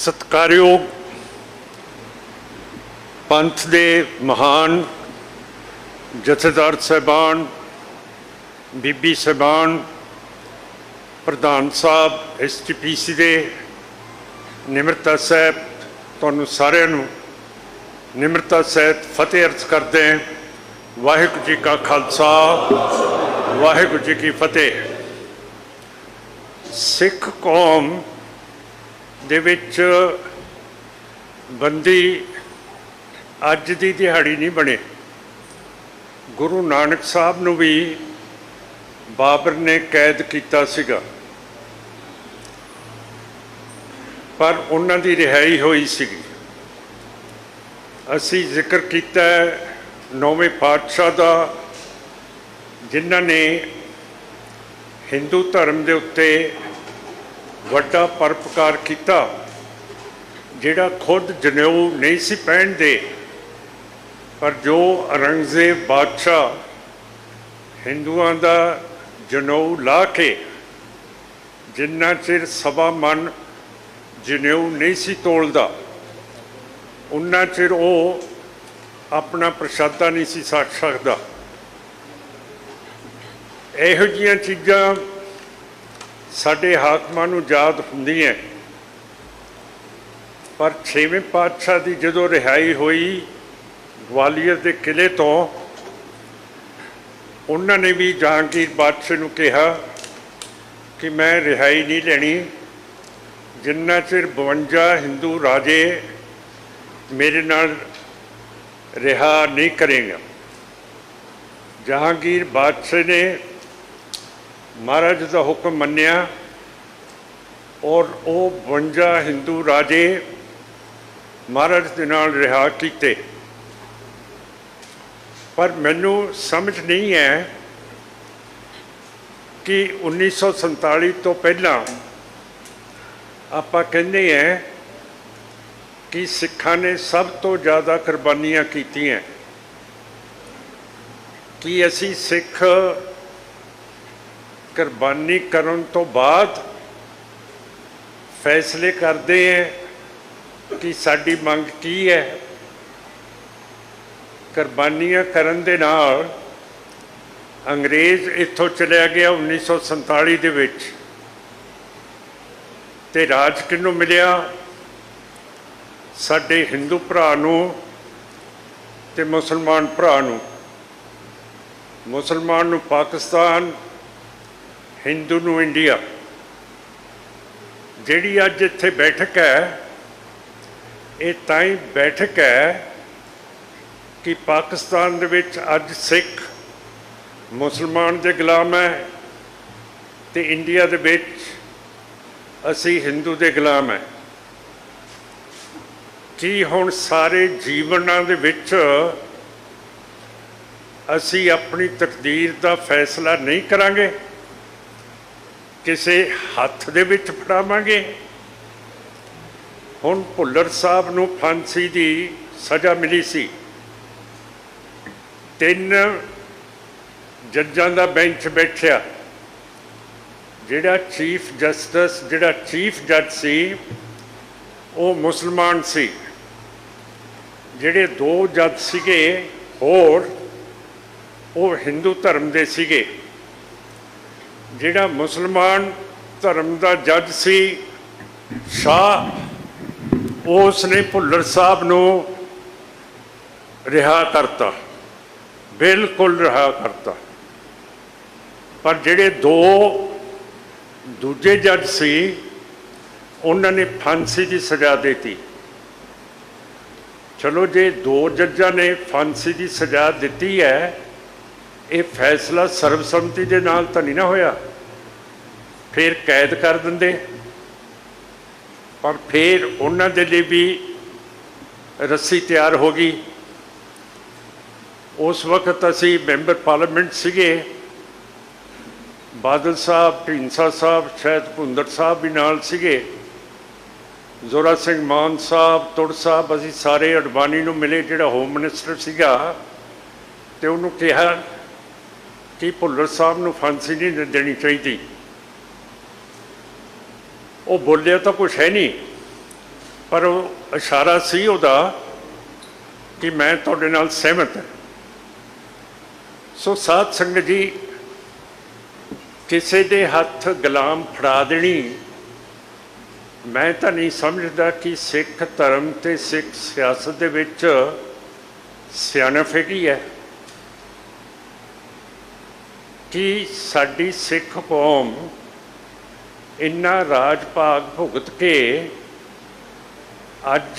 सत्कारयोग पंथ दे महान जथेदार साहबान, बीबी साहबान, प्रधान साहब, SGPC दे निमरता साहब, तुहानू सारिਆਂ ਨੂੰ निमरता सहित फतेह अर्ज करते हैं। वाहिगुरू जी का खालसा, वाहिगुरू जी की फतेह। सिख कौम दे विच बंदी अज दी दिहाड़ी नहीं बने। गुरु नानक साहब नूं भी बाबर ने कैद किया सीगा, पर उन्हां दी रिहाई होई सीगी। असी जिक्र किया नौवें पातशाह का, जिन्हां ने हिंदू धर्म के उत्ते वड्डा परोपकार किया, जिहड़ा खुद जनेऊ नहीं सी पहनदे, पर जो औरंगजेब बादशाह हिंदुआं दा जनेऊ ला के जिन्ना चिर सवा मन जनेऊ नहीं सी तोलदा, उन्ना चिर वो अपना प्रशादा नहीं सी छक सकदा। इहो जिहियां चीज़ां साडे हाकमां नूं याद हुंदियां, पर छेवें पातशाह की जदों रिहाई हुई ग्वालियर के किले तो, उन्होंने भी जहांगीर बादशाह नूं कहा कि मैं रिहाई नहीं लेनी जिन्ना चिर 52 हिंदू राजे मेरे नाल रिहा नहीं करेगा। जहांगीर बादशाह ने महाराज का हुक्म मन्निया और वो 52 हिंदू राजे महाराज के नाल रिहा किए। पर मैनू समझ नहीं है कि 1947 तो पहला आपां कहते हैं कि सिखां ने सब तो ज़्यादा कुर्बानियां कीतियां, कि असी सिख कुर्बानी करन तो बाद फैसले करते हैं कि साडी मंग की है। कुर्बानियां करन दे नाल अंग्रेज़ इत्थों चलिया गया 1947 दे विच, ते राज किनू मिलिया? साडे हिंदू भरा नूं ते मुसलमान भरा नूं। मुसलमान नूं पाकिस्तान, हिंदू नूं इंडिया। जिहड़ी अज इत्थे बैठक है, ये ताईं बैठक है कि पाकिस्तान दे विच अज सिख मुसलमान दे गुलाम है, ते इंडिया दे विच असी हिंदू दे गुलाम है। कि हुण सारे जीवनां दे विच असी अपनी तकदीर दा फैसला नहीं करांगे, किसी हत्थ दे विच फड़ावांगे? हुण भुल्लर साहब नूं फांसी दी सज़ा मिली सी, 3 जजां दा बेंच बैठिया, जिहड़ा चीफ जस्टिस, जिहड़ा चीफ जज सी वो मुसलमान सी, जिहड़े 2 जज सीगे होर वो हिंदू धर्म दे सीगे। जिहड़ा मुसलमान धर्म दा जज सी शाह, उसने भुल्लर साहब नूं रिहा करता, बिल्कुल रिहा करता। पर जिहड़े 2 दूजे जज सी उन्होंने फांसी की सज़ा देती। चलो जे 2 जजां ने फांसी की सज़ा दी है, ये फैसला सर्वसम्मति के नाल तो नहीं ना होया, फिर कैद कर देंदे। पर फिर उन्हां दे लई भी रस्सी तैयार हो गई। उस वक्त असी मैंबर पार्लीमेंट सीगे, बादल साहब, ढींसा साहब, शायद भुंदड़ साहब भी नाल सीगे, जोरा सिंह मान साहब, तुड़ साहब, असी सारे अडवाणी नूं मिले, जिहड़ा होम मिनिस्टर सीगा, ते उन्होंने कहा कि भुल्लर साहब नूं फांसी नहीं देनी चाहिए। वो बोलिया तो कुछ है नहीं, पर वो इशारा सी उहदा कि मैं तुहाडे नाल सहमत है। सो साध संगत जी, किसी दे हत्थ गुलाम फड़ा देनी मैं तो नहीं समझदा कि सिख धर्म ते सिख सियासत दे विच सियानफ हैगी है कि साडी सिख कौम इन्ना राज भाग भुगत के अज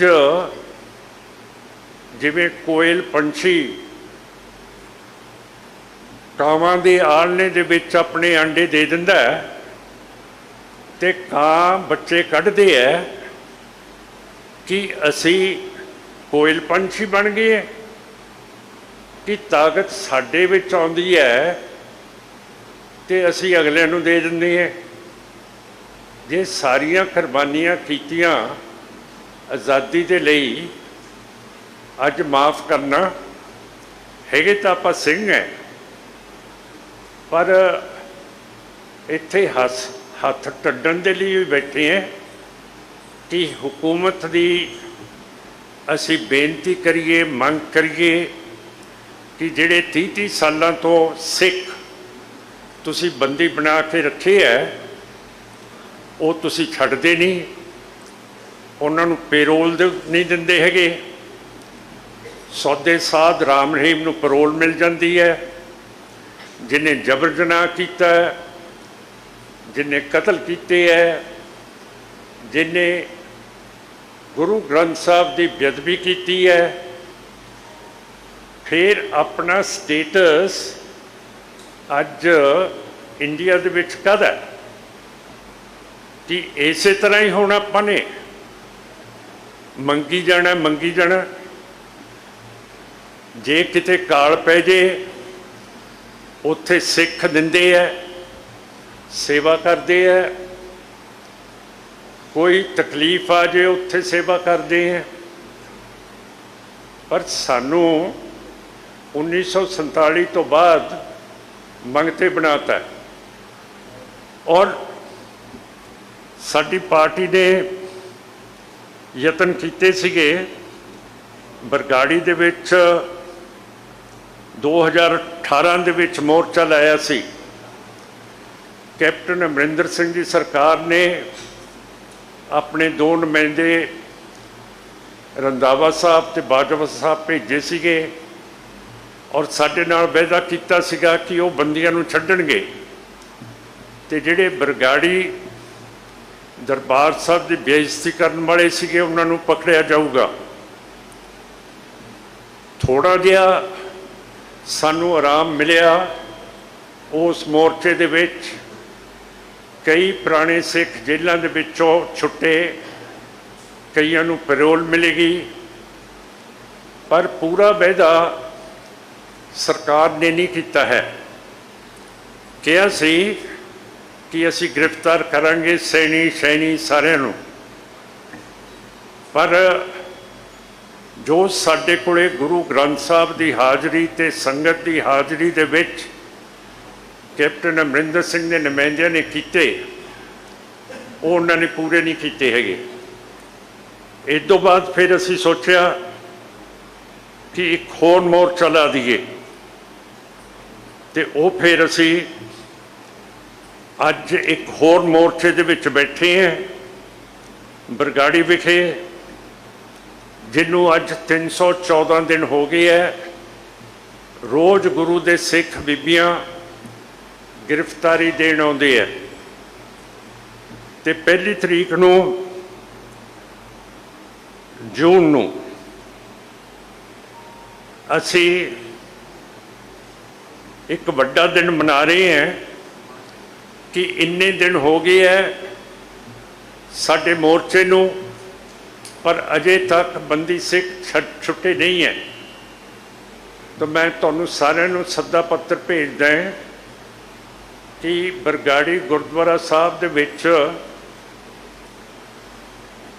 जिवें कोयल पंछी कावां दे आलने दे विच अपने अंडे दे दिंदा है ते कां बच्चे कढ़दे है कि असी कोयल पंछी बन गए कि ताकत साडे विच आउंदी है ते असी अगलिਆਂ ਨੂੰ दे दिंदे हैं। जे सारियां कुर्बानियां कीतियां आज़ादी दे लई अज माफ़ करना हैगे तो आपां सिंह है, पर इत्थे हथ टड्डन दे लिए भी बैठे हैं कि हुकूमत की असी बेनती करिए, मंग करिए कि जिहड़े 30-30 सालों तो सिख तुसी बंदी बना के रखे है वो तुसी छड्डदे नहीं, उन्होंने पेरोल नहीं दिंदे हैगे। सौदे साध राम रहीम नूं पेरोल मिल जाती है, जिन्हें जबर जनाह किया, जिन्हें कतल किए है, जिन्हें गुरु ग्रंथ साहब की बेअदबी की है, फिर अपना स्टेटस अज इंडिया दे विच कद है कि इस तरह ही होना अपने मंगी जाना जे किते काल पै जे उत्थे सिख दिंदे है, सेवा करते हैं, कोई तकलीफ आ जाए उत्थे सेवा करते हैं। पर सानू 1947 तो बाद मंगते बनाता है और साडी पार्टी ने यतन कीते सीगे बरगाड़ी दे विच 2018 दे विच मोर्चा लाया सी। कैप्टन अमरिंदर सिंह जी सरकार ने अपने 2 नुमाइंदे रंधावा साहब ते बाजवा साहब भेजे सीगे और साडे नाल वायदा कीता सीगा कि वो बंदियां नूं छड्डणगे ते जिहड़े बरगाड़ी दरबार साहब की बेइज्जती करने वाले सीगे उन्हां नूं पकड़िया जाऊगा। थोड़ा जिहा सानू आराम मिलिया उस मोर्चे दे विच, कई पुराने सिख जेलों के विचों छुट्टे, कईयां नूं पैरोल मिलेगी, पर पूरा वायदा सरकार ने नहीं किया है। कहा सी कि असी गिरफ्तार करांगे सैनी सारिਆਂ ਨੂੰ, पर जो साडे कोले गुरु ग्रंथ साहब की हाज़री ते संगत की हाज़री दे विच कैप्टन अमरिंदर सिंह ने नुमाइंदियां ने कीते वो उन्होंने पूरे नहीं कीते हैगे। इस तो बाद फिर असी सोचा कि एक होर मोर्चा ला दीए ते वो फिर असी अज एक होर मोर्चे दे विच बैठे हैं बरगाड़ी विखे, जिन्हों अज 314 दिन हो गए है। रोज़ गुरु दे सिख बीबियां गिरफ्तारी देण आउंदे है ते 1 तरीक नूं जून नूं असी एक वड्डा दिन मना रहे हैं कि इन्ने दिन हो गए है साडे मोर्चे नूं, पर अजे तक बंदी सिख छुट्टे नहीं है। तो मैं तुहानूं सारिਆਂ नूं सद्दा पत्र भेजदा है कि बरगाड़ी गुरुद्वारा साहब दे विच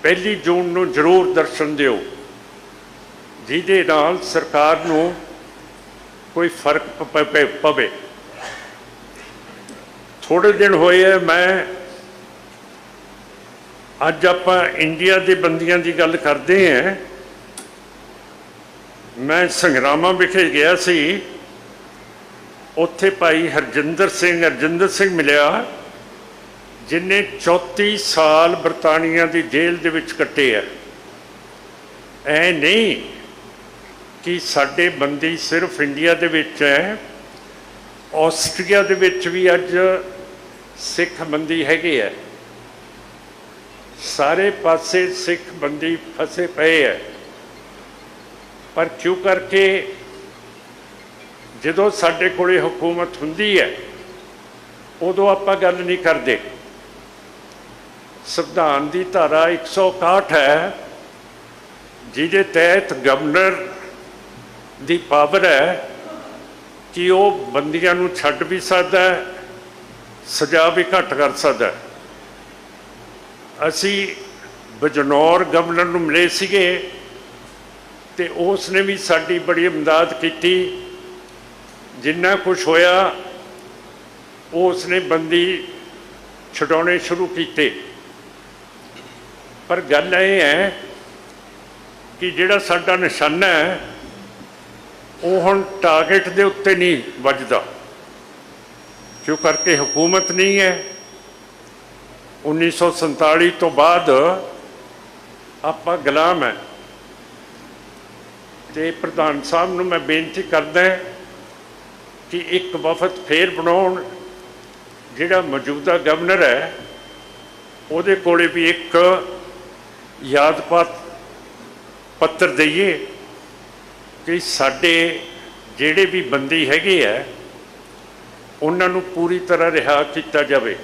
1 जून नूं जरूर दर्शन दिओ, जिहदे नाल सरकार नूं कोई फर्क पवे। थोड़े दिन होए मैं ਅੱਜ ਆਪਾਂ ਇੰਡੀਆ ਦੇ ਬੰਦੀਆਂ ਦੀ ਗੱਲ ਕਰਦੇ ਹਾਂ। ਮੈਂ ਸੰਗਰਾਮਾਂ ਵਿਖੇ ਗਿਆ ਸੀ, ਉੱਥੇ ਭਾਈ ਹਰਜਿੰਦਰ ਸਿੰਘ ਮਿਲਿਆ, ਜਿਨੇ 34 ਸਾਲ ਬਰਤਾਨੀਆ ਦੀ ਜੇਲ੍ਹ ਦੇ ਵਿੱਚ ਕੱਟੇ ਆ। ਐ ਨਹੀਂ ਕਿ ਸਾਡੇ ਬੰਦੀ ਸਿਰਫ ਇੰਡੀਆ ਦੇ ਵਿੱਚ ਹੈ, ਆਸਟਰੀਆ ਦੇ ਵਿੱਚ ਵੀ ਅੱਜ ਸਿੱਖ ਬੰਦੀ ਹੈਗੇ ਆ। ਸਾਰੇ ਪਾਸੇ ਸਿੱਖ ਬੰਦੀ ਫਸੇ ਪਏ ਹੈ। ਪਰ ਕਿਉਂ ਕਰਕੇ ਜਦੋਂ ਸਾਡੇ ਕੋਲੇ ਹਕੂਮਤ ਹੁੰਦੀ ਹੈ ਉਦੋਂ ਆਪਾਂ ਗੱਲ ਨਹੀਂ ਕਰਦੇ। ਸੰਵਿਧਾਨ ਦੀ ਧਾਰਾ 161 ਹੈ, ਜਿਹਦੇ ਤਹਿਤ ਗਵਰਨਰ ਦੀ ਪਾਵਰ ਹੈ ਕਿ ਉਹ ਬੰਦੀਆਂ ਨੂੰ ਛੱਡ ਵੀ ਸਕਦਾ ਹੈ, ਸਜ਼ਾ ਵੀ ਘੱਟ ਕਰ ਸਕਦਾ ਹੈ। ਅਸੀਂ ਬਜਨੌਰ ਗਵਰਨਰ ਨੂੰ ਮਿਲੇ ਸੀਗੇ ਤੇ ਉਸ ਨੇ ਵੀ ਸਾਡੀ ਬੜੀ ਇਮਦਾਦ ਕੀਤੀ। ਜਿੰਨਾ ਕੁਛ ਹੋਇਆ ਉਸ ਨੇ ਬੰਦੀ ਛਡਾਉਣੇ ਸ਼ੁਰੂ ਕੀਤੇ। ਪਰ ਗੱਲ ਇਹ ਹੈ ਕਿ ਜਿਹੜਾ ਸਾਡਾ ਨਿਸ਼ਾਨਾ ਹੈ ਉਹ ਹੁਣ ਟਾਰਗੇਟ ਦੇ ਉੱਤੇ ਨਹੀਂ ਵੱਜਦਾ, ਕਿਉਂ ਕਰਕੇ ਹਕੂਮਤ ਨਹੀਂ ਹੈ। 1947 ਤੋਂ ਬਾਅਦ ਆਪਾਂ ਗੁਲਾਮ ਹੈ। ਤੇ ਪ੍ਰਧਾਨ ਸਾਹਿਬ ਨੂੰ ਮੈਂ ਬੇਨਤੀ ਕਰਦਾ ਕਿ ਇੱਕ ਵਫਦ ਫੇਰ ਬਣਾਉਣ, ਜਿਹੜਾ ਮੌਜੂਦਾ ਗਵਰਨਰ ਹੈ ਉਹਦੇ ਕੋਲੇ ਵੀ ਇੱਕ ਯਾਦ ਪੱਤਰ ਦਈਏ ਕਿ ਸਾਡੇ ਜਿਹੜੇ ਵੀ ਬੰਦੀ ਹੈਗੇ ਆ ਉਹਨਾਂ ਨੂੰ ਪੂਰੀ ਤਰ੍ਹਾਂ ਰਿਹਾ ਕੀਤਾ ਜਾਵੇ।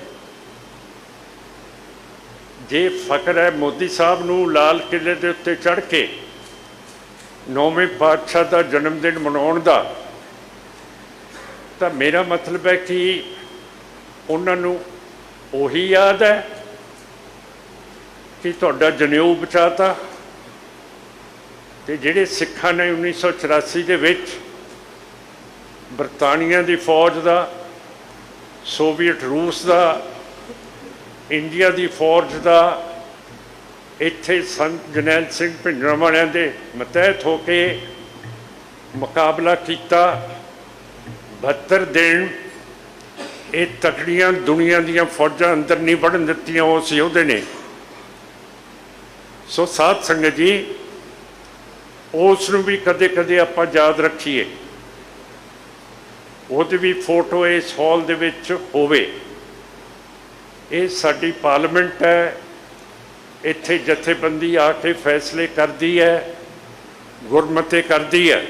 ਜੇ ਫਖਰ ਹੈ ਮੋਦੀ ਸਾਹਿਬ ਨੂੰ ਲਾਲ ਕਿਲੇ ਦੇ ਉੱਤੇ ਚੜ੍ਹ ਕੇ 9ਵੇਂ ਪਾਤਸ਼ਾਹ ਦਾ ਜਨਮ ਦਿਨ ਮਨਾਉਣ ਦਾ, ਤਾਂ ਮੇਰਾ ਮਤਲਬ ਹੈ ਕਿ ਉਹਨਾਂ ਨੂੰ ਉਹੀ ਯਾਦ ਹੈ ਕਿ ਤੁਹਾਡਾ ਜਨੇਊ ਬਚਾਤਾ। ਤੇ ਜਿਹੜੇ ਸਿੱਖਾਂ ਨੇ 1984 ਦੇ ਵਿੱਚ ਬਰਤਾਨੀਆ ਦੀ ਫੌਜ ਦਾ, ਸੋਵੀਅਤ ਰੂਸ ਦਾ, ਇੰਡੀਆ ਦੀ ਫੌਜ ਦਾ ਇੱਥੇ ਸੰਤ ਜਰਨੈਲ ਸਿੰਘ ਭਿੰਡਰਾਂਵਾਲਿਆਂ ਦੇ ਮਤਹਿਤ ਹੋ ਕੇ ਮੁਕਾਬਲਾ ਕੀਤਾ। 72 ਦਿਨ ਇਹ ਤਕੜੀਆਂ ਦੁਨੀਆ ਦੀਆਂ ਫੌਜਾਂ ਅੰਦਰ ਨਹੀਂ ਵੜਨ ਦਿੱਤੀਆਂ ਉਸ ਯੋਧੇ ਨੇ। ਸੋ ਸਾਧ ਸੰਗਤ ਜੀ, ਉਸ ਨੂੰ ਵੀ ਕਦੇ ਕਦੇ ਆਪਾਂ ਯਾਦ ਰੱਖੀਏ, ਉਹਦੀ ਵੀ ਫੋਟੋ ਇਸ ਹਾਲ ਦੇ ਵਿੱਚ ਹੋਵੇ। ਇਹ ਸਾਡੀ ਪਾਰਲੀਮੈਂਟ ਹੈ, ਇੱਥੇ ਜਥੇਬੰਦੀ ਆ ਕੇ ਫੈਸਲੇ ਕਰਦੀ ਹੈ, ਗੁਰਮਤੇ ਕਰਦੀ ਹੈ।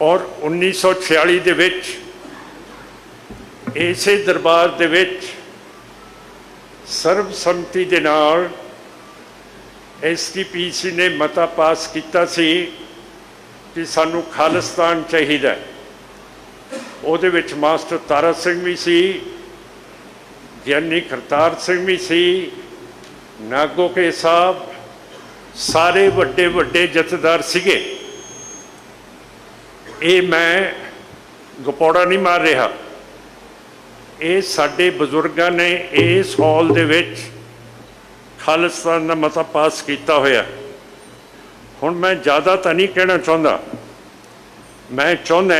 ਔਰ 1946 ਦੇ ਵਿੱਚ ਇਸੇ ਦਰਬਾਰ ਦੇ ਵਿੱਚ ਸਰਬਸੰਮਤੀ ਦੇ ਨਾਲ STPC ਨੇ ਮਤਾ ਪਾਸ ਕੀਤਾ ਸੀ ਕਿ ਸਾਨੂੰ ਖਾਲਿਸਤਾਨ ਚਾਹੀਦਾ। ਉਹਦੇ ਵਿੱਚ ਮਾਸਟਰ ਤਾਰਾ ਸਿੰਘ ਵੀ ਸੀ, ਗਿਆਨੀ ਕਰਤਾਰ ਸਿੰਘ ਵੀ ਸੀ, ਨਾਗੋ ਕੇ ਸਾਹਿਬ, ਸਾਰੇ ਵੱਡੇ ਵੱਡੇ ਜਥੇਦਾਰ ਸੀਗੇ। ਇਹ ਮੈਂ ਗਪੌੜਾ ਨਹੀਂ ਮਾਰ ਰਿਹਾ, ਇਹ ਸਾਡੇ ਬਜ਼ੁਰਗਾਂ ਨੇ ਇਸ ਹਾਲ ਦੇ ਵਿੱਚ ਖਾਲਿਸਤਾਨ ਦਾ ਮਤਾ ਪਾਸ ਕੀਤਾ ਹੋਇਆ। ਹੁਣ ਮੈਂ ਜ਼ਿਆਦਾ ਤਾਂ ਨਹੀਂ ਕਹਿਣਾ ਚਾਹੁੰਦਾ, ਮੈਂ ਚਾਹੁੰਦਾ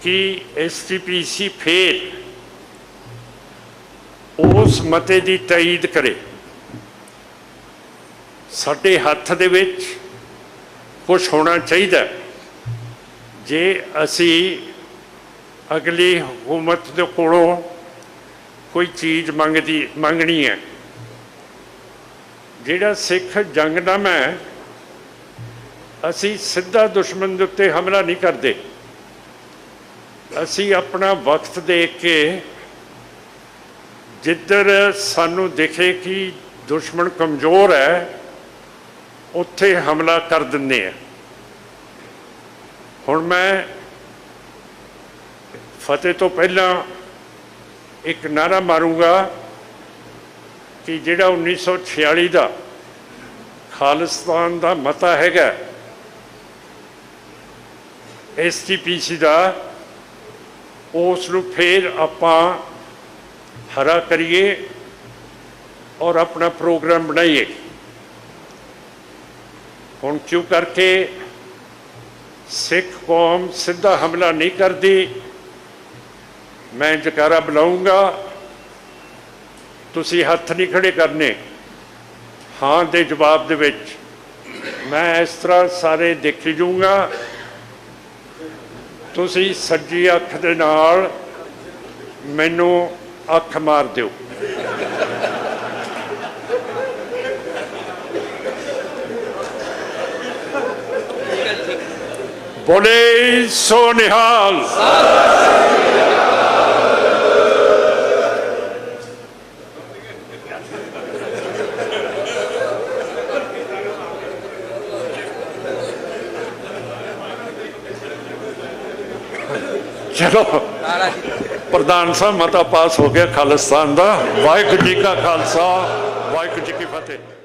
ਕਿ STPC ਫੇਰ ਉਸ ਮਤੇ ਦੀ ਤਾਈਦ ਕਰੇ। ਸਾਡੇ ਹੱਥ ਦੇ ਵਿੱਚ ਕੁਛ ਹੋਣਾ ਚਾਹੀਦਾ। ਜੇ ਅਸੀਂ ਅਗਲੀ ਹਕੂਮਤ ਦੇ ਕੋਲੋਂ ਕੋਈ ਚੀਜ਼ ਮੰਗਣੀ ਹੈ, ਜਿਹੜਾ ਸਿੱਖ ਜੰਗਨਾਮਾ ਹੈ, ਅਸੀਂ ਸਿੱਧਾ ਦੁਸ਼ਮਣ ਦੇ ਉੱਤੇ ਹਮਲਾ ਨਹੀਂ ਕਰਦੇ। ਅਸੀਂ ਆਪਣਾ ਵਕਤ ਦੇਖ ਕੇ ਜਿੱਧਰ ਸਾਨੂੰ ਦਿਖੇ ਕਿ ਦੁਸ਼ਮਣ ਕਮਜ਼ੋਰ ਹੈ ਉੱਥੇ ਹਮਲਾ ਕਰ ਦਿੰਦੇ ਆ। ਹੁਣ ਮੈਂ ਫਤਿਹ ਤੋਂ ਪਹਿਲਾਂ ਇੱਕ ਨਾਅਰਾ ਮਾਰੂੰਗਾ ਕਿ ਜਿਹੜਾ 1946 ਦਾ ਖਾਲਿਸਤਾਨ ਦਾ ਮਤਾ ਹੈਗਾ STPC ਦਾ, ਉਸ ਨੂੰ ਫੇਰ ਆਪਾਂ ਹਰਾ ਕਰੀਏ और अपना प्रोग्राम बनाइए। हुण क्यों करके सिख कौम सीधा हमला नहीं करती। मैं जकारा बुलाऊंगा, तुसी हथ नहीं खड़े करने, हाँ दे जवाब दे विच मैं इस तरह सारे देखी जाऊंगा। तुसी सज्जी अख दे नाल मैनू अख मार दिओ। बोले सो निहाल। चलो प्रधान साहब मता पास हो गया खालिस्तान का। वाहिगुरू जी का खालसा, वाहिगुरू जी की फतेह।